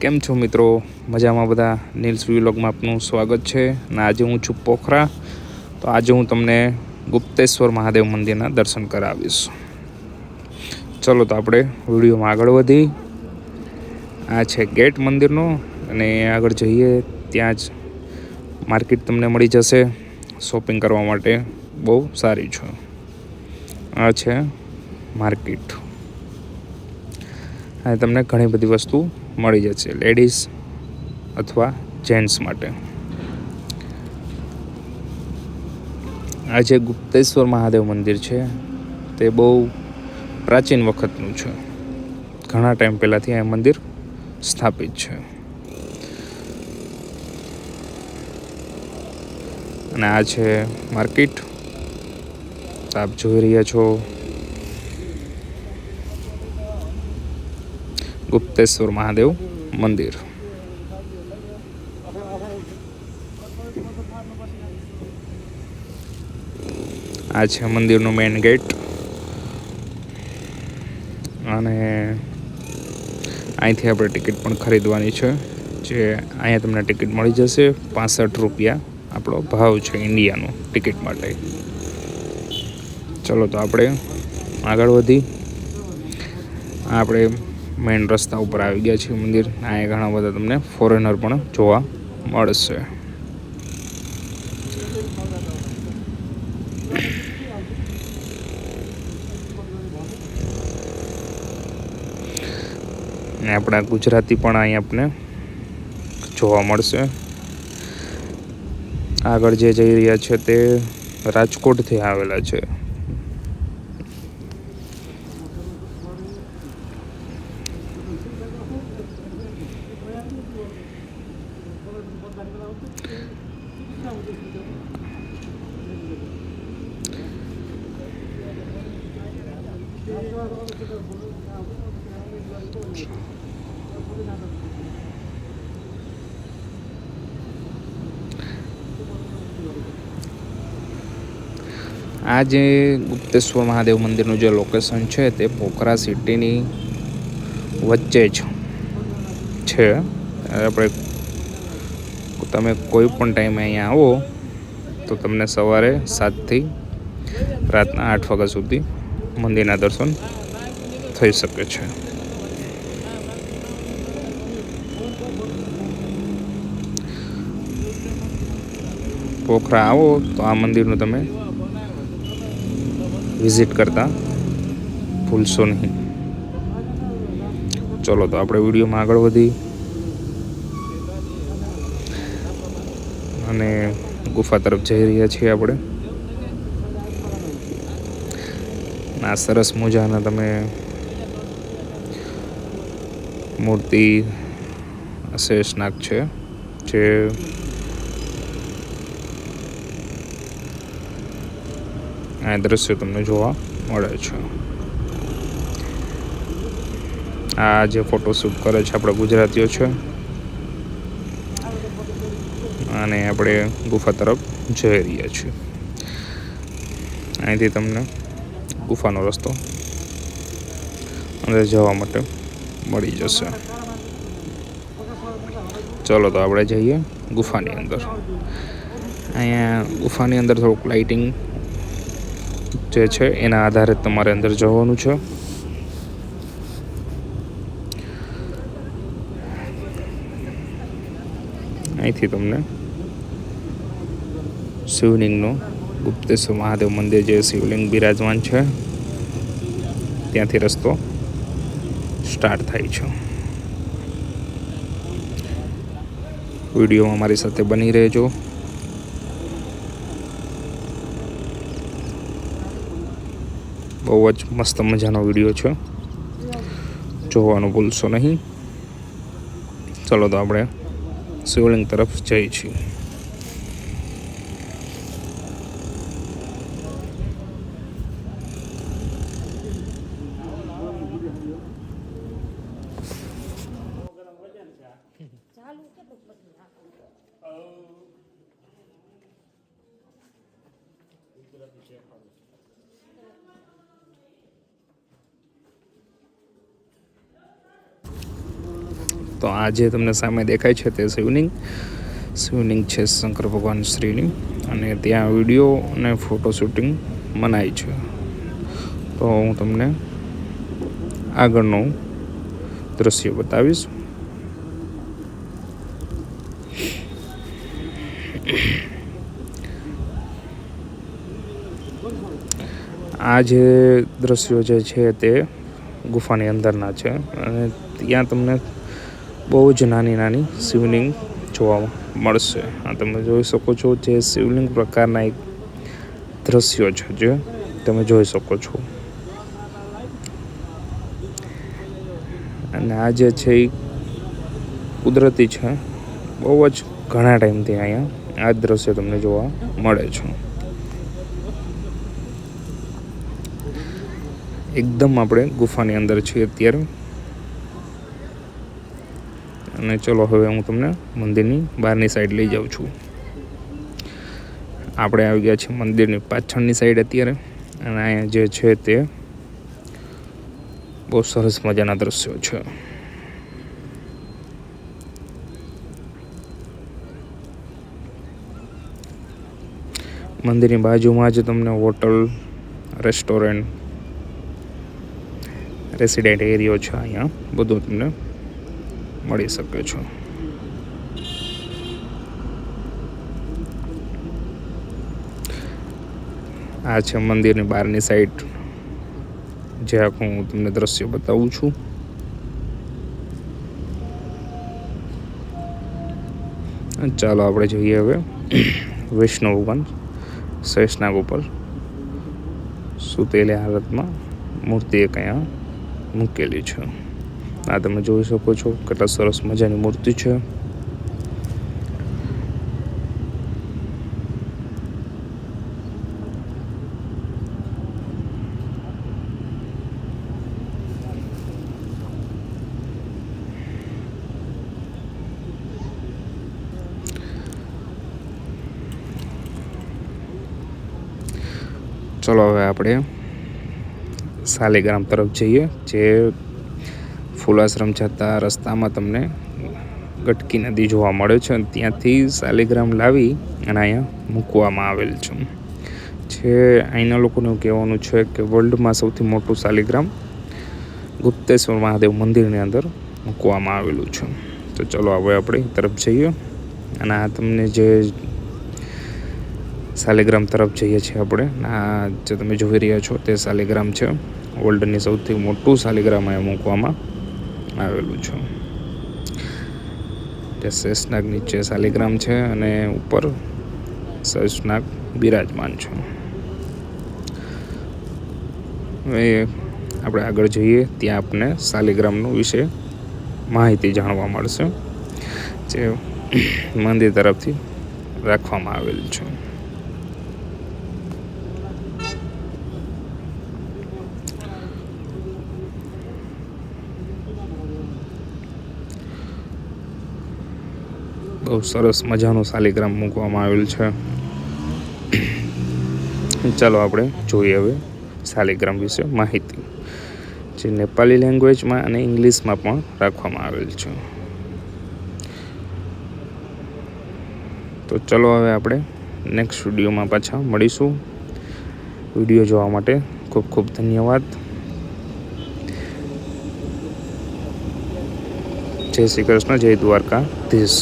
કેમ છો મિત્રો? મજામાં બધા? નીલ્સ વ્લોગમાં આપનું સ્વાગત છે. અને આજે હું છું પોખરા. તો આજે હું તમને ગુપ્તેશ્વર મહાદેવ મંદિરના દર્શન કરાવીશ. ચલો તો આપણે વિડીયોમાં આગળ વધી. આ છે ગેટ મંદિરનો, અને આગળ જઈએ ત્યાં જ માર્કેટ તમને મળી જશે. શોપિંગ કરવા માટે બહુ સારી છે. આ છે માર્કેટ. આ તમને ઘણી બધી વસ્તુ મળી જશે, લેડીઝ અથવા જેન્ટ્સ માટે. આ જે ગુપ્તેશ્વર મહાદેવ મંદિર છે તે બહુ પ્રાચીન વખતનું છે. ઘણા ટાઈમ પહેલાંથી આ મંદિર સ્થાપિત છે. અને આ છે માર્કેટ. આપ જોઈ રહ્યા છો ગુપ્તેશ્વર મહાદેવ મંદિર. આ છે મંદિરનો મેઇન ગેટ. અને અહીંથી આપણે ટિકિટ પણ ખરીદવાની છે. જે અહીંયા તમને ટિકિટ મળી જશે. 65 રૂપિયા આપણો ભાવ છે ઇન્ડિયાનો ટિકિટ માટે. ચલો તો આપણે આગળ વધી. આપણે મેઇન રસ્તા ઉપર આવી ગયા છીએ મંદિર. અહીંયા ઘણા બધા તમને ફોરેનર પણ જોવા મળશે. ને આપણા ગુજરાતી પણ અહીં આપણે જોવા મળશે. આગળ જે જઈ રહ્યા છે તે રાજકોટથી આવેલા છે. આ જે ગુપ્તેશ્વર મહાદેવ મંદિરનું જે લોકેશન છે તે પોખરા સિટીની વચ્ચે જ છે. આપણે તમે કોઈ પણ ટાઈમે અહીંયા આવો તો તમને સવારે 7થી રાતના 8 વાગ્યા સુધી મંદિરના દર્શન થઈ શકે છે. પોખરા આવો તો આ મંદિરનું તમે વિઝિટ કરતા ભૂલશો નહીં. ચલો તો આપણે વિડીયોમાં આગળ વધી અને ગુફા તરફ જઈ રહ્યા છીએ આપણે. આ સરસ મજાના તમે મૂર્તિ શેષનાગ છે જે આ દ્રશ્ય તમને જોવા મળે છે. આ જે ફોટોશૂટ કરે છે આપણા ગુજરાતીઓ છે. અને આપણે ગુફા તરફ જઈ રહ્યા છીએ. અહીંથી તમને ગુફાનો રસ્તો અંદર જવા માટે મળી જશે. ચલો તો આપણે જઈએ ગુફાની અંદર. અહીંયા ગુફાની અંદર થોડુંક લાઇટિંગ જે છે એના આધારે તમારે અંદર જવાનું છે. અહીંથી તમને શિવલિંગનો ગુપ્તેશ્વર મહાદેવ મંદિર જે શિવલિંગ બિરાજમાન છે ત્યાંથી રસ્તો સ્ટાર્ટ થાય છે. વિડીયોમાં મારી સાથે બની રહેજો. બહુ જ મસ્ત મજાનો વિડીયો છે, જોવાનું ભૂલશો નહીં. ચલો તો આપણે શિવલિંગ તરફ જઈએ છીએ. તો આ જે તમને સામે દેખાય છે તે શિવલિંગ છે શંકર ભગવાન શ્રીની, અને ત્યાં વિડીયો અને ફોટો શૂટિંગ મનાય છે. તો હું તમને આગળનું દ્રશ્ય બતાવીશ. આ જે દ્રશ્યો જે છે તે ગુફાની અંદરના છે, અને ત્યાં તમને બહુ જ નાની શિવલિંગ જોવા મળશે. આ તમે જોઈ શકો છો, જે શિવલિંગ પ્રકારના એક દ્રશ્યો છે જે તમે જોઈ શકો છો. અને આ જે છે એ કુદરતી છે. બહુ જ ઘણા ટાઈમથી અહીંયા આ દ્રશ્ય તમને જોવા મળે છે. એકદમ આપણે ગુફાની અંદર છીએ અત્યારે. અને ચલો હવે હું તમને મંદિરની બહારની સાઈડ લઈ જાઉં છું. આપણે આવી ગયા છીએ મંદિરની પાછળની સાઈડ અત્યારે, અને અહીંયા જે છે તે બહુ સરસ મજાના દ્રશ્યો છે. મંદિરની બાજુમાં જ તમને હોટલ, રેસ્ટોરન્ટ, રેસિડેન્ટ એરિયો છે. અહીંયા બધું તમને મળી શકે છે. આ છે મંદિરની બહારની સાઈડ, જે આખું હું તમને દ્રશ્ય બતાવું છું. ચાલો આપણે જોઈએ હવે વિષ્ણુ ભગવાન શેષનાગ ઉપર સૂતેલી હાલતમાં મૂર્તિ એક અહીંયા મૂકેલી છે. આ તમે જોઈ શકો છો, કેટલા સરસ મજાની મૂર્તિ છે. ચલો હવે આપણે શાલિગ્રામ તરફ જઈએ. જે ફૂલાશ્રમ જતા રસ્તામાં તમને ગટકી નદી જોવા મળે છે, ત્યાંથી શાલિગ્રામ લાવી અને અહીંયા મૂકવામાં આવેલ છે. જે અહીંના લોકોનું કહેવાનું છે કે વર્લ્ડમાં સૌથી મોટું શાલિગ્રામ ગુપ્તેશ્વર મહાદેવ મંદિરની અંદર મૂકવામાં આવેલું છે. તો ચલો હવે આપણે તરફ જઈએ. અને આ તમને જે શાલિગ્રામ તરફ જઈએ છીએ આપણે, આ જે તમે જોઈ રહ્યા છો તે શાલિગ્રામ છે. વર્લ્ડની સૌથી મોટું શાલિગ્રામ અહીંયા મૂકવામાં આવેલું છે. તે શેષનાગ નીચે શાલિગ્રામ છે અને ઉપર શેષનાગ બિરાજમાન છે. હવે આપણે આગળ જઈએ, ત્યાં આપણે શાલિગ્રામનું વિશે માહિતી જાણવા મળશે, જે મંદિર તરફથી રાખવામાં આવેલ છે. બહુ સરસ મજાનું શાલિગ્રામ મૂકવામાં આવેલ છે. ચાલો આપણે જોઈએ હવે શાલિગ્રામ વિશે માહિતી, જે નેપાળી લેંગ્વેજમાં અને ઇંગ્લિશમાં પણ રાખવામાં આવેલ છે. તો ચલો હવે આપણે નેક્સ્ટ વિડીયોમાં પાછા મળીશું. વિડીયો જોવા માટે ખૂબ ખૂબ ધન્યવાદ. જય શ્રી કૃષ્ણ, જય દ્વારકાધીશ.